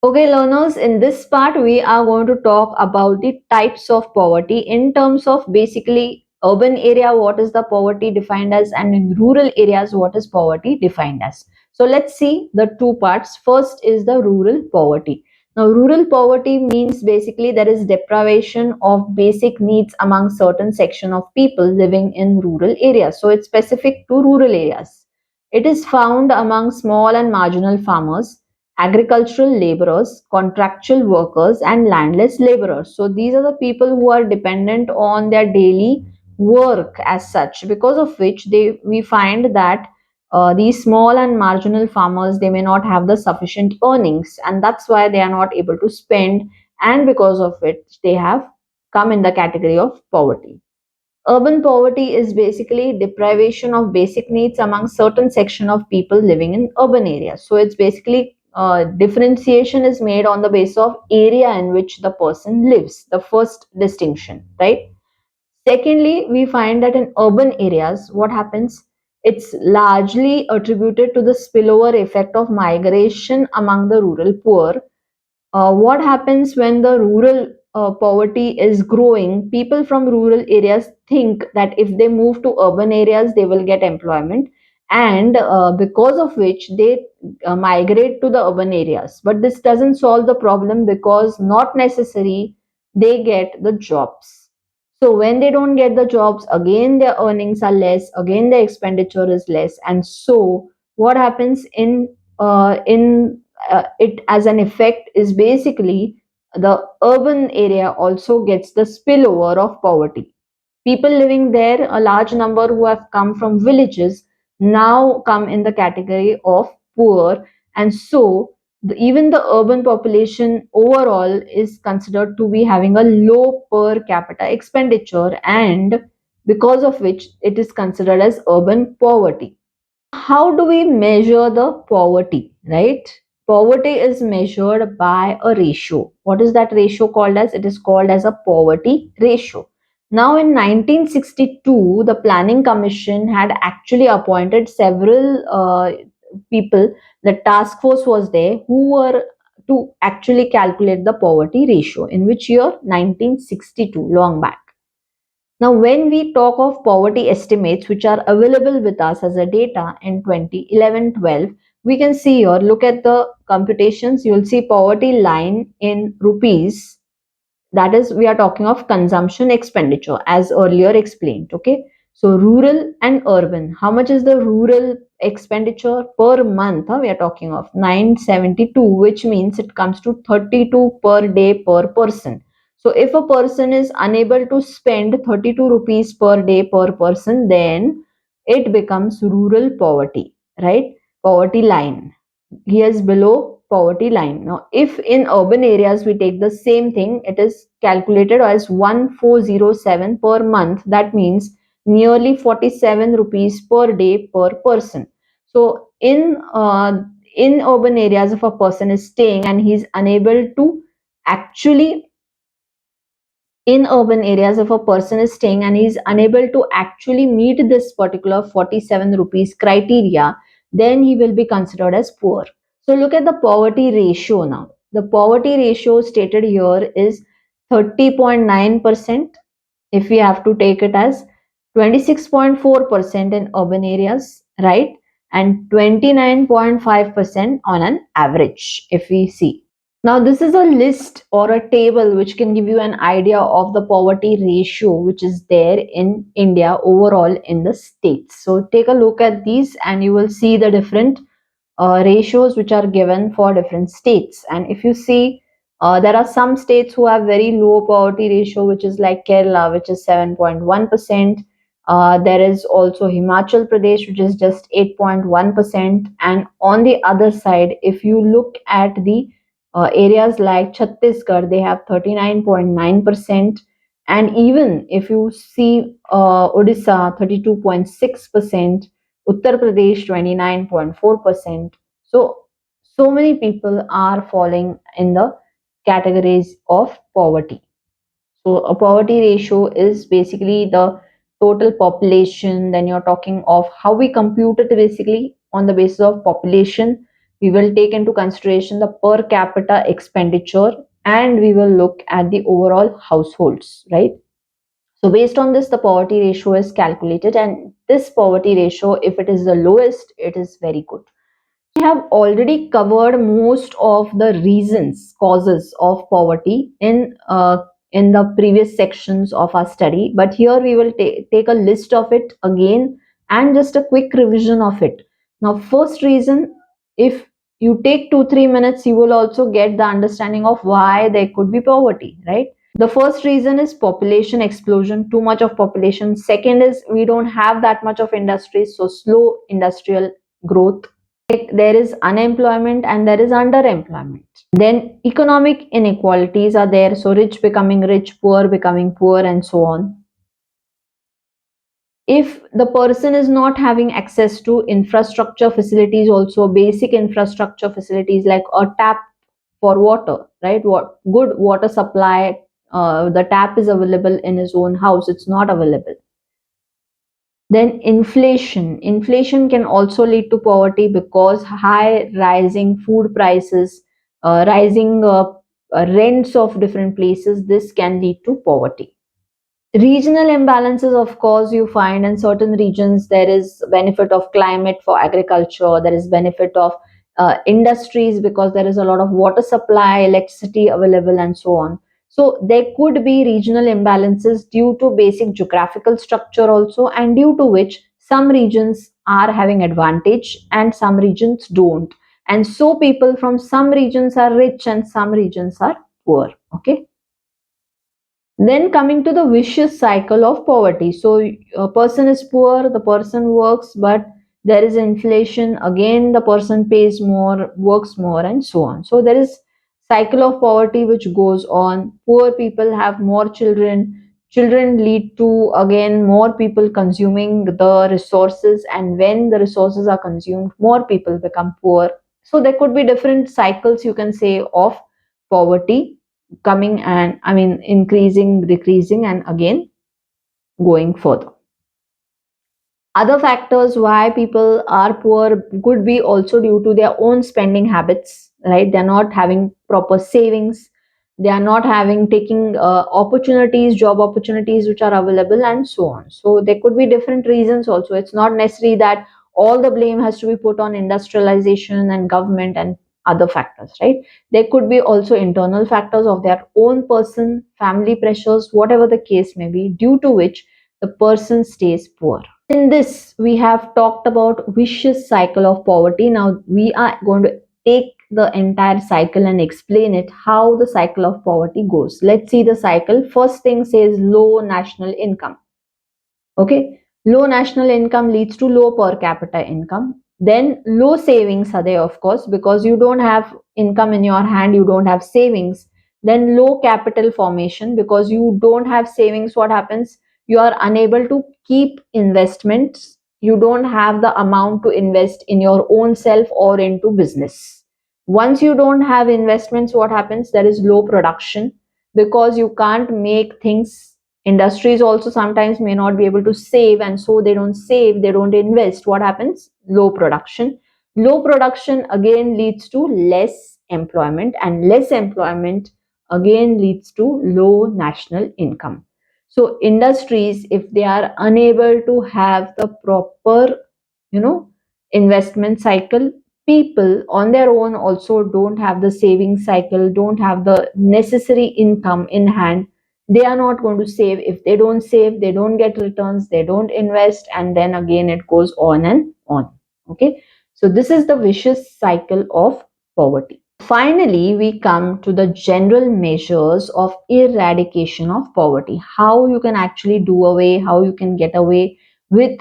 Okay, learners, in this part, we are going to talk about the types of poverty in terms of basically urban area, what is the poverty defined as, and in rural areas, what is poverty defined as. So let's see the two parts. First is the rural poverty. Now, rural poverty means basically there is deprivation of basic needs among certain section of people living in rural areas. So it's specific to rural areas. It is found among small and marginal farmers, agricultural laborers, contractual workers, and landless laborers. So these are the people who are dependent on their daily work as such, because of which we find that these small and marginal farmers, they may not have the sufficient earnings, and that's why they are not able to spend, and because of it they have come in the category of poverty. Urban poverty is basically deprivation of basic needs among certain section of people living in urban areas. So it's basically differentiation is made on the basis of area in which the person lives. The first distinction, right? Secondly, we find that in urban areas, what happens? It's largely attributed to the spillover effect of migration among the rural poor. What happens when the rural poverty is growing? People from rural areas think that if they move to urban areas they will get employment, and because of which they migrate to the urban areas, but this doesn't solve the problem because not necessary they get the jobs. So when they don't get the jobs, again their earnings are less, again their expenditure is less, and so what happens in it as an effect is basically the urban area also gets the spillover of poverty. People living there, a large number who have come from villages, now come in the category of poor, and so even the urban population overall is considered to be having a low per capita expenditure, and because of which it is considered as urban poverty. How do we measure the poverty, right? Poverty is measured by a ratio. What is that ratio called as? It is called as a poverty ratio. Now in 1962, the Planning Commission had actually appointed several people. The task force was there who were to actually calculate the poverty ratio. In which year? 1962, long back. Now, when we talk of poverty estimates, which are available with us as a data in 2011-12, we can see here, look at the computations, you'll see poverty line in rupees. That is, we are talking of consumption expenditure as earlier explained. Okay. So, rural and urban, how much is the rural expenditure per month? We are talking of 972, which means it comes to 32 per day per person. So if a person is unable to spend 32 rupees per day per person, then it becomes rural poverty, right? Poverty line. He is below poverty line. Now, if in urban areas we take the same thing, it is calculated as 1407 per month. That means nearly 47 rupees per day per person. So in urban areas, if a person is staying and he's unable to actually in urban areas, if a person is staying and is unable to actually meet this particular 47 rupees criteria, then he will be considered as poor. So look at the poverty ratio now. The poverty ratio stated here is 30.9%. If we have to take it as 26.4% in urban areas, right? And 29.5% on an average, if we see. Now, this is a list or a table which can give you an idea of the poverty ratio which is there in India overall in the states. So, take a look at these and you will see the different ratios which are given for different states. And if you see, there are some states who have very low poverty ratio, which is like Kerala, which is 7.1%. There is also Himachal Pradesh, which is just 8.1%. And on the other side, if you look at the areas like Chhattisgarh, they have 39.9%. And even if you see Odisha, 32.6%, Uttar Pradesh 29.4%. So many people are falling in the categories of poverty. So a poverty ratio is basically the total population. Then you're talking of how we compute it basically on the basis of population. we will take into consideration the per capita expenditure, and we will look at the overall households, right? So based on this, the poverty ratio is calculated, and this poverty ratio, if it is the lowest, it is very good. We have already covered most of the reasons, causes of poverty in the previous sections of our study, but here we will take a list of it again and just a quick revision of it. Now, first reason, if you take 2-3 minutes, you will also get the understanding of why there could be poverty, right? The first reason is population explosion, too much of population. Second is we don't have that much of industries, so slow industrial growth. There is unemployment and there is underemployment. Then economic inequalities are there, so rich becoming rich, poor becoming poor, and so on. If the person is not having access to infrastructure facilities, also basic infrastructure facilities like a tap for water, right? What good water supply, the tap is available in his own house, it's not available. Then inflation can also lead to poverty because high rising food prices, rising rents of different places, this can lead to poverty. Regional imbalances, of course, you find in certain regions there is benefit of climate for agriculture, there is benefit of industries because there is a lot of water supply, electricity available, and so on. So there could be regional imbalances due to basic geographical structure also, and due to which some regions are having advantage and some regions don't. And so people from some regions are rich and some regions are poor. Okay. Then coming to the vicious cycle of poverty. So a person is poor, the person works, but there is inflation. Again, the person pays more, works more, and so on. So there is cycle of poverty which goes on. Poor people have more children. Children lead to again more people consuming the resources, and when the resources are consumed, more people become poor. So there could be different cycles, you can say, of poverty coming, and I mean increasing, decreasing, and again going further. Other factors why people are poor could be also due to their own spending habits, right? They're not having proper savings, they are not having taking opportunities, job opportunities which are available, and so on. So there could be different reasons also. It's not necessary that all the blame has to be put on industrialization and government and other factors, right? There could be also internal factors of their own person, family pressures, whatever the case may be, due to which the person stays poor. In this, we have talked about vicious cycle of poverty. Now we are going to take the entire cycle and explain it, how the cycle of poverty goes. Let's see the cycle. First thing says low national income. Okay, low national income leads to low per capita income. Then low savings are there, of course, because you don't have income in your hand, you don't have savings. Then low capital formation, because you don't have savings. What happens? You are unable to keep investments. You don't have the amount to invest in your own self or into business. Once you don't have investments, what happens? There is low production because you can't make things. Industries also sometimes may not be able to save, and so they don't save, they don't invest. What happens? Low production. Low production again leads to less employment, and less employment again leads to low national income. So industries, if they are unable to have the proper, investment cycle, people on their own also don't have the saving cycle, don't have the necessary income in hand, they are not going to save. If they don't save, they don't get returns, they don't invest, and then again it goes on and on. Okay, so this is the vicious cycle of poverty. Finally, we come to the general measures of eradication of poverty, how you can actually do away, how you can get away with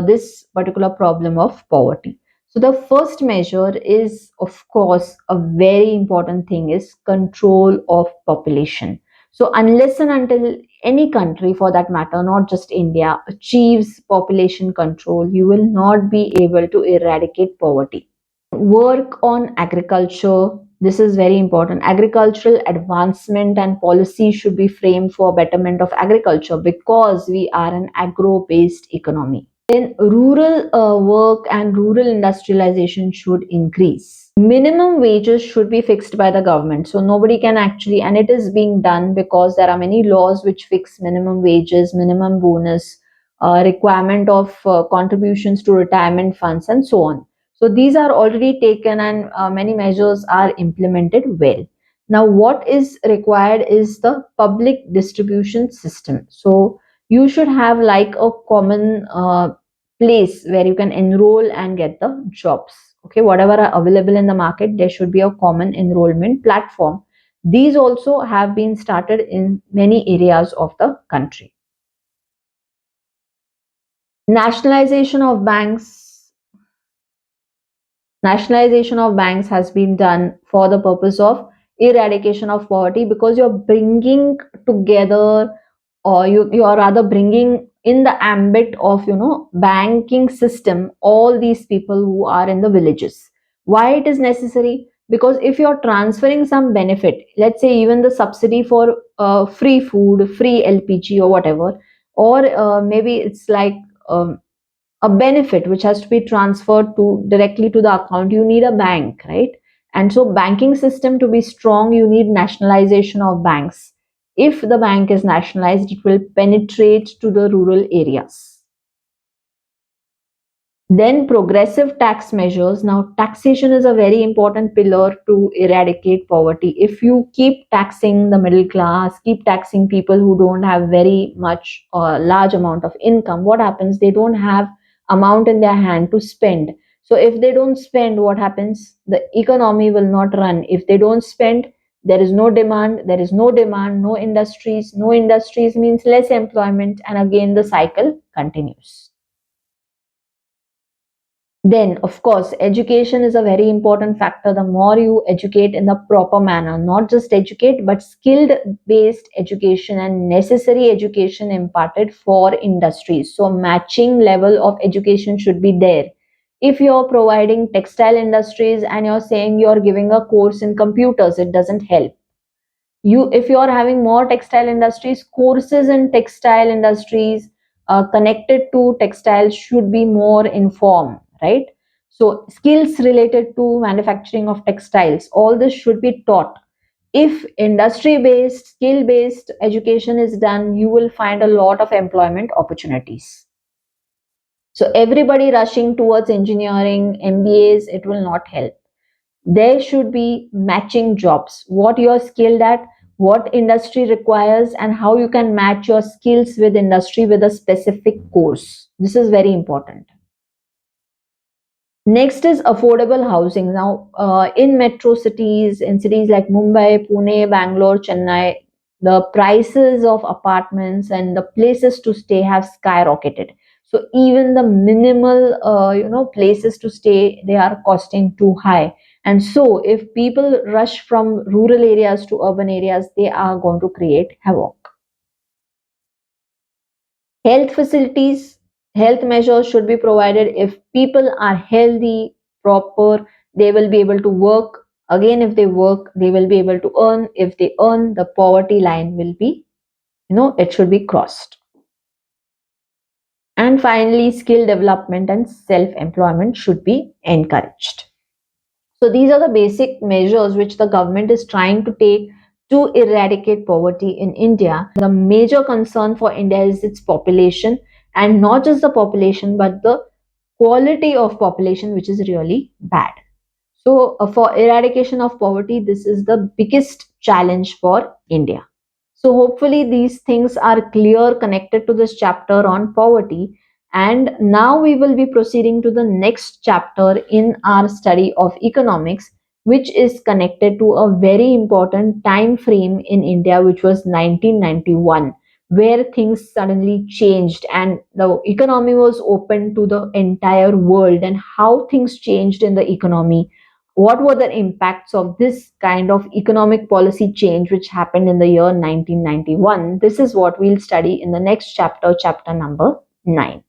this particular problem of poverty. So the first measure is, of course, a very important thing is control of population. So unless and until any country for that matter, not just India, achieves population control, you will not be able to eradicate poverty. Work on agriculture. This is very important. Agricultural advancement and policy should be framed for betterment of agriculture because we are an agro based economy. Then rural work and rural industrialization should increase. Minimum wages should be fixed by the government. So nobody can actually, and it is being done because there are many laws which fix minimum wages, minimum bonus, requirement of contributions to retirement funds, and so on. So these are already taken, and many measures are implemented well. Now, what is required is the public distribution system. So you should have like a common place where you can enroll and get the jobs. Okay, whatever are available in the market, there should be a common enrollment platform. These also have been started in many areas of the country. Nationalization of banks. Nationalization of banks has been done for the purpose of eradication of poverty, because you're bringing together, or you are rather bringing in the ambit of banking system all these people who are in the villages. Why it is necessary? Because if you're transferring some benefit, let's say even the subsidy for free food, free LPG or whatever, or maybe it's like a benefit which has to be transferred to directly to the account, you need a bank, right? And so banking system to be strong, you need nationalization of banks. If the bank is nationalized, it will penetrate to the rural areas. Then progressive tax measures. Now, taxation is a very important pillar to eradicate poverty. If you keep taxing the middle class, keep taxing people who don't have very much large amount of income, what happens? They don't have amount in their hand to spend. So if they don't spend, what happens? The economy will not run. If they don't spend, there is no demand. There is no demand, no industries. No industries means less employment, and again the cycle continues. Then, of course, education is a very important factor. The more you educate in the proper manner, not just educate, but skilled based education and necessary education imparted for industries. So, matching level of education should be there. If you're providing textile industries and you're saying you're giving a course in computers, it doesn't help. If you are having more textile industries, courses in textile industries connected to textiles should be more informed, right? So skills related to manufacturing of textiles, all this should be taught. If industry based, skill based education is done, you will find a lot of employment opportunities. So everybody rushing towards engineering MBAs, it will not help. There should be matching jobs, what you're skilled at, what industry requires, and how you can match your skills with industry with a specific course. This is very important. Next is affordable housing. Now, in metro cities, in cities like Mumbai, Pune, Bangalore, Chennai, the prices of apartments and the places to stay have skyrocketed. So even the minimal, places to stay, they are costing too high. And so, if people rush from rural areas to urban areas, they are going to create havoc. Health facilities, health measures should be provided. If people are healthy, proper, they will be able to work. Again, if they work, they will be able to earn. If they earn, the poverty line will be, it should be crossed. And finally, skill development and self employment should be encouraged. So these are the basic measures which the government is trying to take to eradicate poverty in India. The major concern for India is its population, and not just the population, but the quality of population, which is really bad. So, for eradication of poverty, this is the biggest challenge for India. So, hopefully, these things are clear connected to this chapter on poverty. And now we will be proceeding to the next chapter in our study of economics, which is connected to a very important time frame in India, which was 1991, where things suddenly changed and the economy was open to the entire world, and how things changed in the economy. What were the impacts of this kind of economic policy change which happened in the year 1991? This is what we'll study in the next chapter, chapter number 9.